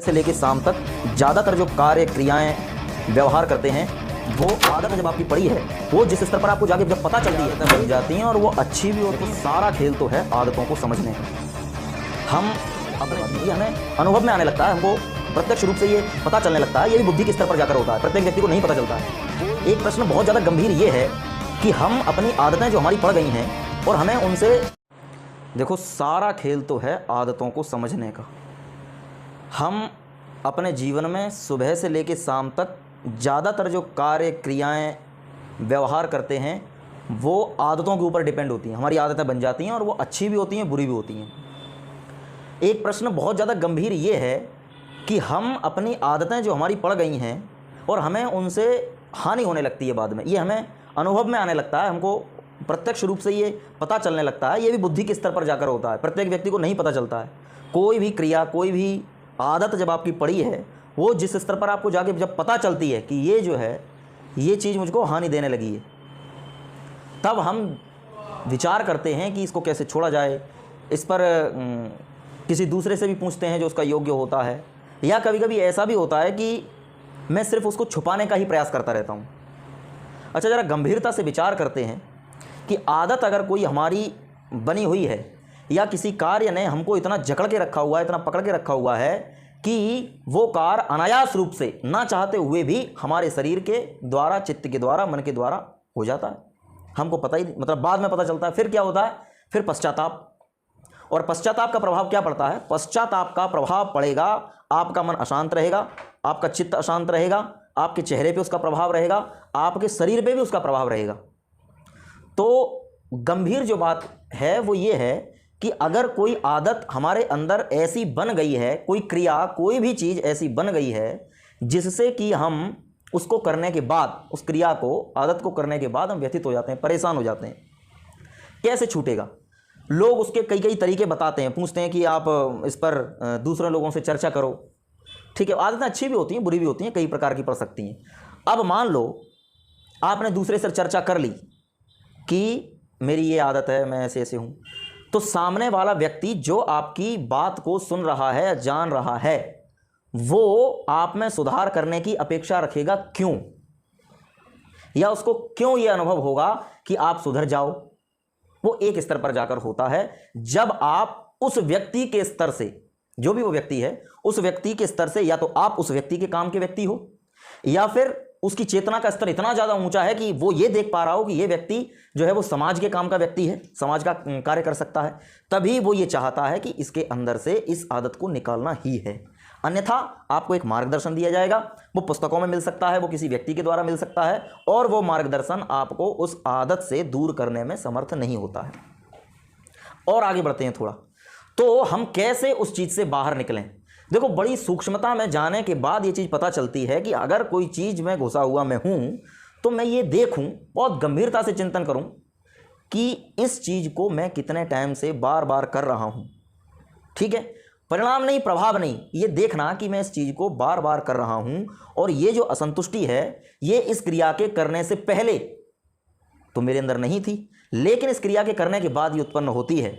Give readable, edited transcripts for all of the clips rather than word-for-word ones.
से लेकर शाम तक ज़्यादातर जो कार्य क्रियाएं व्यवहार करते हैं वो आदत जब आपकी पड़ी है, वो जिस स्तर पर आपको जाके जब पता चलती है बन जाती हैं और वो अच्छी भी हो। तो सारा खेल तो है आदतों को समझने का। हम अपने ये हमें अनुभव में आने लगता है, हमको प्रत्यक्ष रूप से ये पता चलने लगता है। ये भी बुद्धि के स्तर पर जाकर होता है, प्रत्येक व्यक्ति को नहीं पता चलता है। एक प्रश्न बहुत ज़्यादा गंभीर ये है कि हम अपनी आदतें जो हमारी पड़ गई हैं और हमें उनसे देखो, सारा खेल तो है आदतों को समझने का। हम अपने जीवन में सुबह से लेकर शाम तक ज़्यादातर जो कार्य क्रियाएं व्यवहार करते हैं वो आदतों के ऊपर डिपेंड होती हैं। हमारी आदतें बन जाती हैं और वो अच्छी भी होती हैं, बुरी भी होती हैं। एक प्रश्न बहुत ज़्यादा गंभीर ये है कि हम अपनी आदतें जो हमारी पड़ गई हैं और हमें उनसे हानि होने लगती है बाद में, ये हमें अनुभव में आने लगता है, हमको प्रत्यक्ष रूप से ये पता चलने लगता है। ये भी बुद्धि के स्तर पर जाकर होता है, प्रत्येक व्यक्ति को नहीं पता चलता है। कोई भी क्रिया, कोई भी आदत जब आपकी पड़ी है, वो जिस स्तर पर आपको जाके जब पता चलती है कि ये जो है ये चीज़ मुझको हानि देने लगी है, तब हम विचार करते हैं कि इसको कैसे छोड़ा जाए। इस पर किसी दूसरे से भी पूछते हैं जो उसका योग्य होता है, या कभी कभी ऐसा भी होता है कि मैं सिर्फ उसको छुपाने का ही प्रयास करता रहता हूँ। अच्छा, ज़रा गंभीरता से विचार करते हैं कि आदत अगर कोई हमारी बनी हुई है या किसी कार्य ने हमको इतना जकड़ के रखा हुआ है, इतना पकड़ के रखा हुआ है कि वो कार्य अनायास रूप से ना चाहते हुए भी हमारे शरीर के द्वारा, चित्त के द्वारा, मन के द्वारा हो जाता है, हमको पता ही मतलब बाद में पता चलता है। फिर क्या होता है? फिर पश्चाताप। और पश्चाताप का प्रभाव क्या पड़ता है? पश्चाताप का प्रभाव पड़ेगा, आपका मन अशांत रहेगा, आपका चित्त अशांत रहेगा, आपके चेहरे पे उसका प्रभाव रहेगा, आपके शरीर पे भी उसका प्रभाव रहेगा। तो गंभीर जो बात है वो ये है कि अगर कोई आदत हमारे अंदर ऐसी बन गई है, कोई क्रिया, कोई भी चीज़ ऐसी बन गई है जिससे कि हम उसको करने के बाद, उस क्रिया को, आदत को करने के बाद हम व्यथित हो जाते हैं, परेशान हो जाते हैं, कैसे छूटेगा? लोग उसके कई कई तरीके बताते हैं, पूछते हैं कि आप इस पर दूसरे लोगों से चर्चा करो। ठीक है, आदतें अच्छी भी होती हैं, बुरी भी होती हैं, कई प्रकार की पड़ सकती हैं। अब मान लो आपने दूसरे से चर्चा कर ली कि मेरी ये आदत है, मैं ऐसे ऐसे हूँ, तो सामने वाला व्यक्ति जो आपकी बात को सुन रहा है या जान रहा है, वो आप में सुधार करने की अपेक्षा रखेगा। क्यों? या उसको क्यों ये अनुभव होगा कि आप सुधर जाओ? वो एक स्तर पर जाकर होता है जब आप उस व्यक्ति के स्तर से, जो भी वो व्यक्ति है, उस व्यक्ति के स्तर से या तो आप उस व्यक्ति के काम के व्यक्ति हो, या फिर उसकी चेतना का स्तर इतना ज़्यादा ऊंचा है कि वो ये देख पा रहा हो कि ये व्यक्ति जो है वो समाज के काम का व्यक्ति है, समाज का कार्य कर सकता है, तभी वो ये चाहता है कि इसके अंदर से इस आदत को निकालना ही है। अन्यथा आपको एक मार्गदर्शन दिया जाएगा, वो पुस्तकों में मिल सकता है, वो किसी व्यक्ति के द्वारा मिल सकता है, और वो मार्गदर्शन आपको उस आदत से दूर करने में समर्थ नहीं होता है। और आगे बढ़ते हैं थोड़ा, तो हम कैसे उस चीज़ से बाहर निकलें? देखो, बड़ी सूक्ष्मता में जाने के बाद ये चीज़ पता चलती है कि अगर कोई चीज़ में घुसा हुआ मैं हूँ तो मैं ये देखूँ, बहुत गंभीरता से चिंतन करूँ कि इस चीज़ को मैं कितने टाइम से बार बार कर रहा हूँ। ठीक है, परिणाम नहीं, प्रभाव नहीं, ये देखना कि मैं इस चीज़ को बार बार कर रहा हूँ और ये जो असंतुष्टि है ये इस क्रिया के करने से पहले तो मेरे अंदर नहीं थी, लेकिन इस क्रिया के करने के बाद ये उत्पन्न होती है।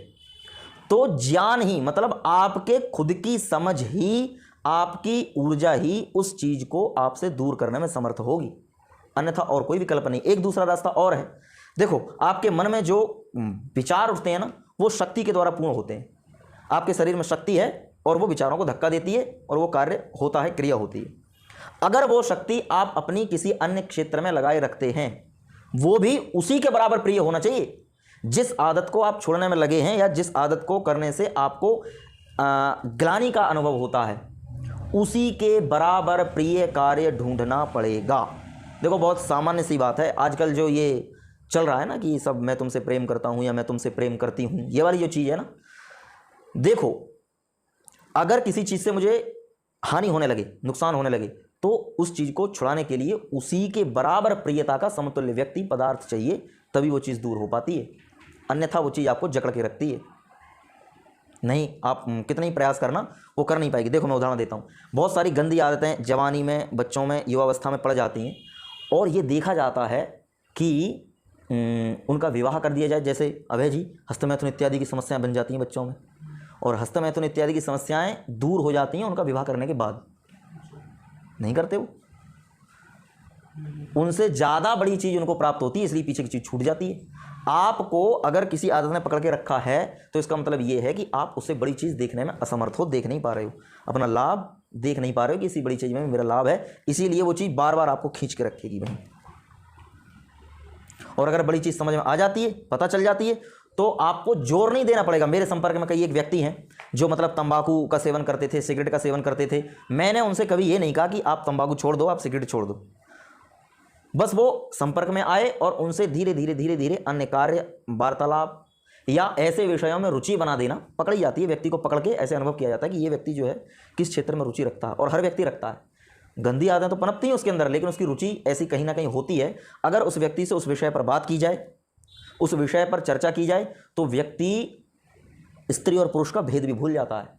तो ज्ञान ही, मतलब आपके खुद की समझ ही, आपकी ऊर्जा ही उस चीज़ को आपसे दूर करने में समर्थ होगी, अन्यथा और कोई विकल्प नहीं। एक दूसरा रास्ता और है। देखो, आपके मन में जो विचार उठते हैं ना, वो शक्ति के द्वारा पूर्ण होते हैं। आपके शरीर में शक्ति है और वो विचारों को धक्का देती है और वो कार्य होता है, क्रिया होती है। अगर वो शक्ति आप अपनी किसी अन्य क्षेत्र में लगाए रखते हैं, वो भी उसी के बराबर प्रिय होना चाहिए। जिस आदत को आप छोड़ने में लगे हैं या जिस आदत को करने से आपको ग्लानि का अनुभव होता है, उसी के बराबर प्रिय कार्य ढूंढना पड़ेगा। देखो, बहुत सामान्य सी बात है, आजकल जो ये चल रहा है ना कि सब मैं तुमसे प्रेम करता हूँ या मैं तुमसे प्रेम करती हूँ, ये वाली जो चीज़ है ना, देखो, अगर किसी चीज़ से मुझे हानि होने लगे, नुकसान होने लगे, तो उस चीज़ को छुड़ाने के लिए उसी के बराबर प्रियता का समतुल्य व्यक्ति, पदार्थ चाहिए, तभी वो चीज़ दूर हो पाती है। अन्यथा वो चीज़ आपको जकड़ के रखती है। नहीं, आप कितना ही प्रयास करना, वो कर नहीं पाएगी। देखो, मैं उदाहरण देता हूँ। बहुत सारी गंदी आदतें जवानी में, बच्चों में, युवावस्था में पड़ जाती हैं और ये देखा जाता है कि उनका विवाह कर दिया जाए। जैसे अभय जी, हस्तमैथुन इत्यादि की समस्याएं बन जाती हैं बच्चों में, और हस्तमैथुन इत्यादि की समस्याएं दूर हो जाती हैं उनका विवाह करने के बाद। नहीं करते वो, उनसे ज़्यादा बड़ी चीज़ उनको प्राप्त होती है, इसलिए पीछे की चीज़ छूट जाती है। आपको अगर किसी आदत ने पकड़ के रखा है तो इसका मतलब ये है कि आप उससे बड़ी चीज़ देखने में असमर्थ हो, देख नहीं पा रहे हो, अपना लाभ देख नहीं पा रहे हो कि इसी बड़ी चीज़ में मेरा लाभ है, इसीलिए वो चीज़ बार बार आपको खींच के रखेगी भाई। और अगर बड़ी चीज़ समझ में आ जाती है, पता चल जाती है, तो आपको जोर नहीं देना पड़ेगा। मेरे संपर्क में कई एक व्यक्ति हैं जो मतलब तंबाकू का सेवन करते थे, सिगरेट का सेवन करते थे। मैंने उनसे कभी ये नहीं कहा कि आप तंबाकू छोड़ दो, आप सिगरेट छोड़ दो। बस वो संपर्क में आए और उनसे धीरे धीरे धीरे धीरे अन्य कार्य, वार्तालाप या ऐसे विषयों में रुचि बना देना पकड़ी जाती है। व्यक्ति को पकड़ के ऐसे अनुभव किया जाता है कि ये व्यक्ति जो है किस क्षेत्र में रुचि रखता है, और हर व्यक्ति रखता है। गंदी आदतें तो पनपती हैं उसके अंदर, लेकिन उसकी रुचि ऐसी कहीं ना कहीं होती है। अगर उस व्यक्ति से उस विषय पर बात की जाए, उस विषय पर चर्चा की जाए, तो व्यक्ति स्त्री और पुरुष का भेद भी भूल जाता है।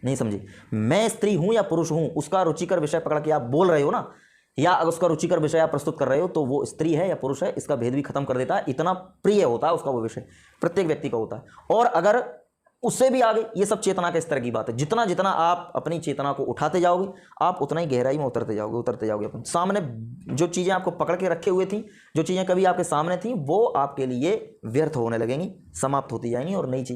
नहीं समझे, मैं स्त्री हूं या पुरुष हूं, उसका रुचिकर विषय पकड़ के आप बोल रहे हो ना, या अगर उसका रुचिकर विषय आप प्रस्तुत कर रहे हो, तो वो स्त्री है या पुरुष है इसका भेद भी खत्म कर देता है। इतना प्रिय होता है उसका वो विषय, प्रत्येक व्यक्ति का होता है। और अगर उससे भी आगे, ये सब चेतना के स्तर की बात है। जितना जितना आप अपनी चेतना को उठाते जाओगे, आप उतना ही गहराई में उतरते जाओगे। अपन सामने जो चीज़ें आपको पकड़ के रखे हुए थी, जो चीज़ें कभी आपके सामने थी, वो आपके लिए व्यर्थ होने लगेंगी, समाप्त होती जाएंगी और नई चीज़